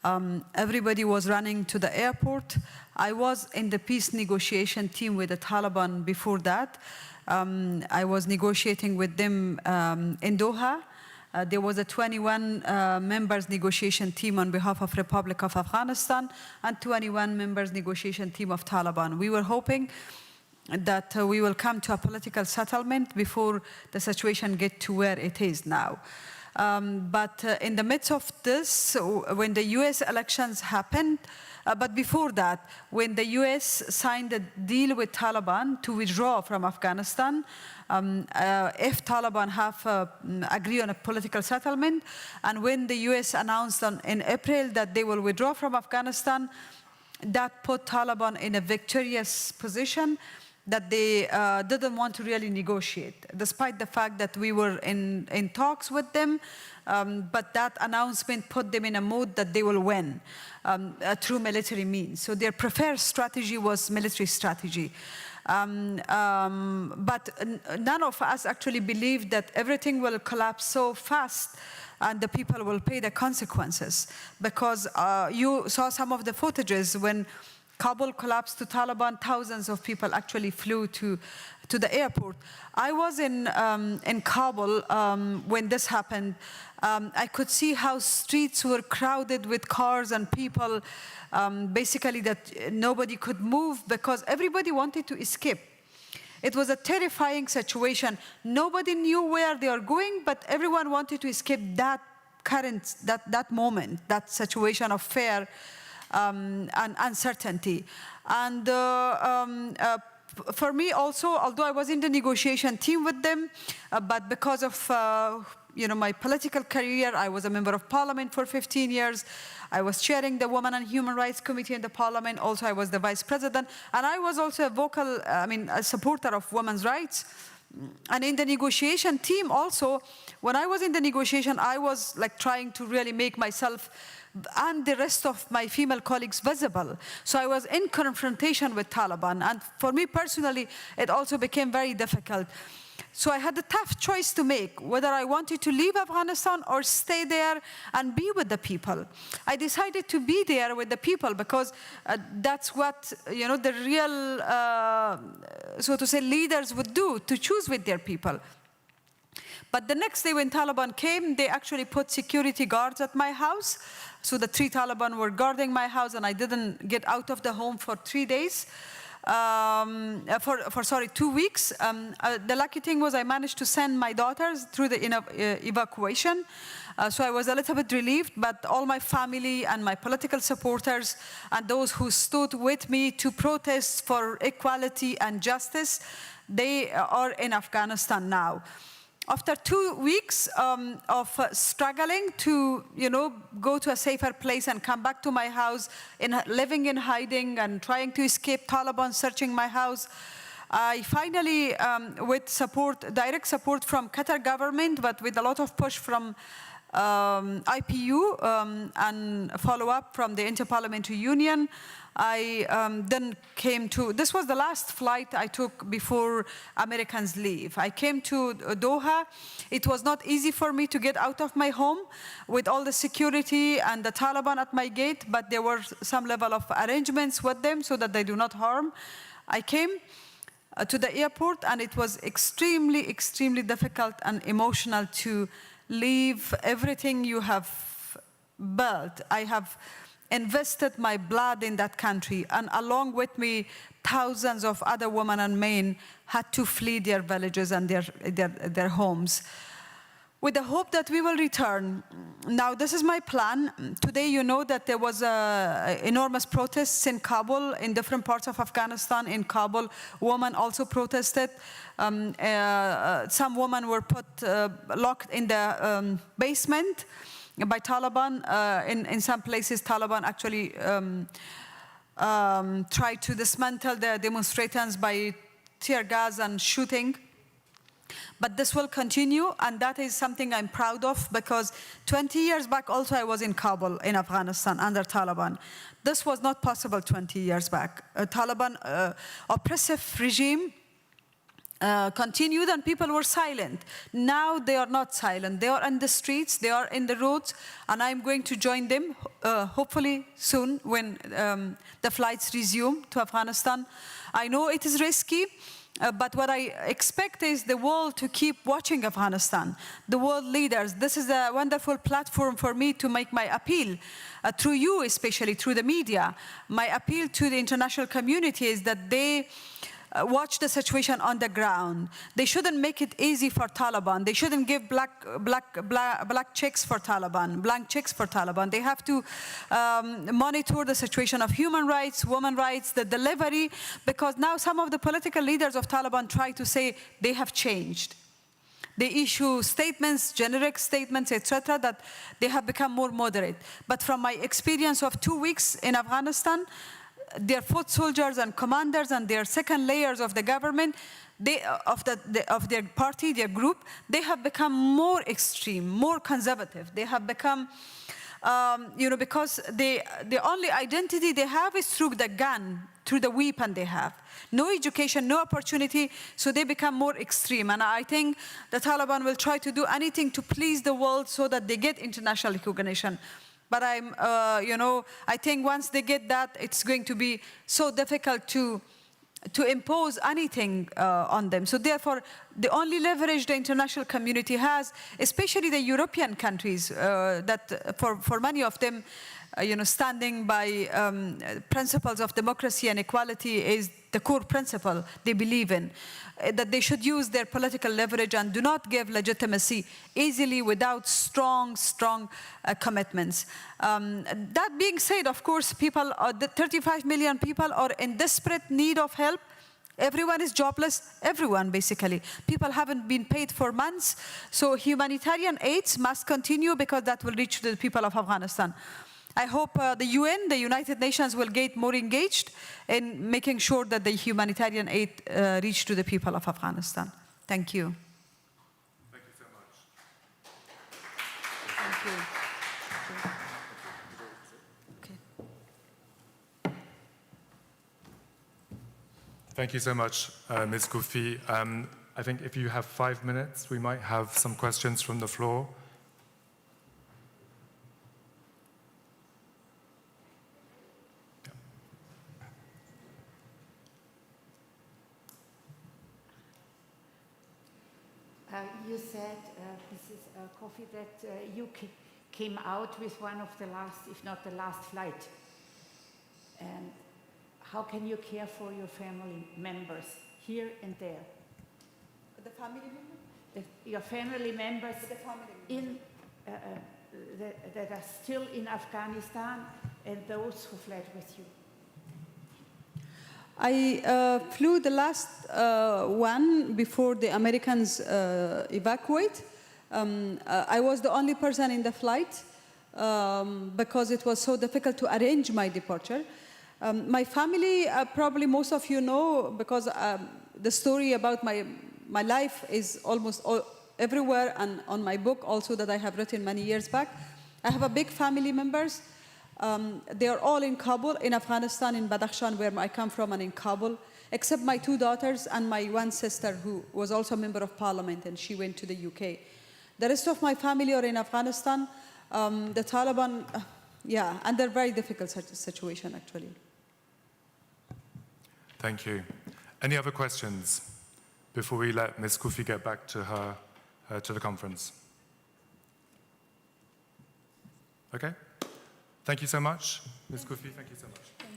Everybody was running to the airport. I was in the peace negotiation team with the Taliban before that. I was negotiating with them in Doha. There was a 21 members negotiation team on behalf of Republic of Afghanistan and 21 members negotiation team of Taliban. We were hoping that we will come to a political settlement before the situation gets to where it is now. But in the midst of this, when the US elections happened, but before that, when the US signed a deal with Taliban to withdraw from Afghanistan, if Taliban have agree on a political settlement, and when the US announced in April that they will withdraw from Afghanistan, that put Taliban in a victorious position that they didn't want to really negotiate, despite the fact that we were in talks with them, but that announcement put them in a mood that they will win through military means. So their preferred strategy was military strategy. But none of us actually believed that everything will collapse so fast and the people will pay the consequences. Because you saw some of the footages when Kabul collapsed to Taliban, thousands of people actually flew to the airport. I was in Kabul when this happened. I could see how streets were crowded with cars and people, basically that nobody could move because everybody wanted to escape. It was a terrifying situation. Nobody knew where they are going, but everyone wanted to escape that moment, that situation of fear and uncertainty. And for me also, although I was in the negotiation team with them, but because of my political career, I was a member of parliament for 15 years. I was chairing the Women and Human Rights Committee in the parliament. Also, I was the vice president. And I was also a supporter of women's rights. And in the negotiation team also, when I was in the negotiation, I was like trying to really make myself and the rest of my female colleagues visible. So I was in confrontation with Taliban. And for me personally, it also became very difficult. So I had a tough choice to make, whether I wanted to leave Afghanistan or stay there and be with the people. I decided to be there with the people because that's what the real, so to say, leaders would do, to choose with their people. But the next day when Taliban came, they actually put security guards at my house. So the 3 Taliban were guarding my house, and I didn't get out of the home for 3 days. 2 weeks. The lucky thing was I managed to send my daughters through the evacuation. So I was a little bit relieved, but all my family and my political supporters and those who stood with me to protest for equality and justice, they are in Afghanistan now. After 2 weeks of struggling to, go to a safer place and come back to my house, living in hiding and trying to escape Taliban searching my house, I finally, with direct support from Qatar government, but with a lot of push from IPU and follow-up from the Inter-Parliamentary Union, I then came to, this was the last flight I took before Americans leave. I came to Doha. It was not easy for me to get out of my home with all the security and the Taliban at my gate, but there were some level of arrangements with them so that they do not harm. I came to the airport, and it was extremely, extremely difficult and emotional to leave everything you have built. I have invested my blood in that country, and along with me, thousands of other women and men had to flee their villages and their homes, with the hope that we will return. Now, this is my plan. Today, you know that there was enormous protests in Kabul, in different parts of Afghanistan. In Kabul, women also protested. Some women were locked in the basement by Taliban. In some places, Taliban actually tried to dismantle the demonstrators by tear gas and shooting. But this will continue, and that is something I'm proud of, because 20 years back also I was in Kabul, in Afghanistan, under Taliban. This was not possible 20 years back. A Taliban oppressive regime continued and people were silent. Now they are not silent. They are in the streets, they are in the roads, and I'm going to join them hopefully soon when the flights resume to Afghanistan. I know it is risky, but what I expect is the world to keep watching Afghanistan, the world leaders. This is a wonderful platform for me to make my appeal, through you especially, through the media. My appeal to the international community is that they watch the situation on the ground. They shouldn't make it easy for Taliban. They shouldn't give blank checks for Taliban. They have to monitor the situation of human rights, women's rights, the delivery, because now some of the political leaders of Taliban try to say they have changed. They issue statements, generic statements, etc., that they have become more moderate. But from my experience of 2 weeks in Afghanistan, their foot soldiers and commanders and their second layers of the government, of their party, their group, they have become more extreme, more conservative. They have become, because the only identity they have is through the gun, through the weapon they have. No education, no opportunity, so they become more extreme. And I think the Taliban will try to do anything to please the world so that they get international recognition. But I think once they get that, it's going to be so difficult to impose anything on them. So therefore, the only leverage the international community has, especially the European countries, that for many of them, standing by principles of democracy and equality is the core principle they believe in, that they should use their political leverage and do not give legitimacy easily without strong commitments. That being said, of course, the 35 million people are in desperate need of help. Everyone is jobless, everyone basically. People haven't been paid for months, so humanitarian aids must continue because that will reach the people of Afghanistan. I hope the UN, the United Nations, will get more engaged in making sure that the humanitarian aid reach to the people of Afghanistan. Thank you. Thank you so much. Thank you. Okay. Thank you so much, Ms. Koofi. I think if you have 5 minutes, we might have some questions from the floor. You said, Mrs. Koofi, that you came out with one of the last, if not the last flight. And how can you care for your family members here and there? The family members? Your family members that are still in Afghanistan and those who fled with you. I flew the last one before the Americans evacuate. I was the only person in the flight because it was so difficult to arrange my departure. My family, probably most of you know, because the story about my life is almost everywhere, and on my book also that I have written many years back. I have a big family members. They are all in Kabul, in Afghanistan, in Badakhshan, where I come from, and in Kabul, except my 2 daughters and my 1 sister, who was also a member of parliament, and she went to the UK. The rest of my family are in Afghanistan. The Taliban, under very difficult situation, actually. Thank you. Any other questions before we let Ms. Koofi get back to to the conference? Okay. Thank you so much, Ms. Koofi. Thank you so much.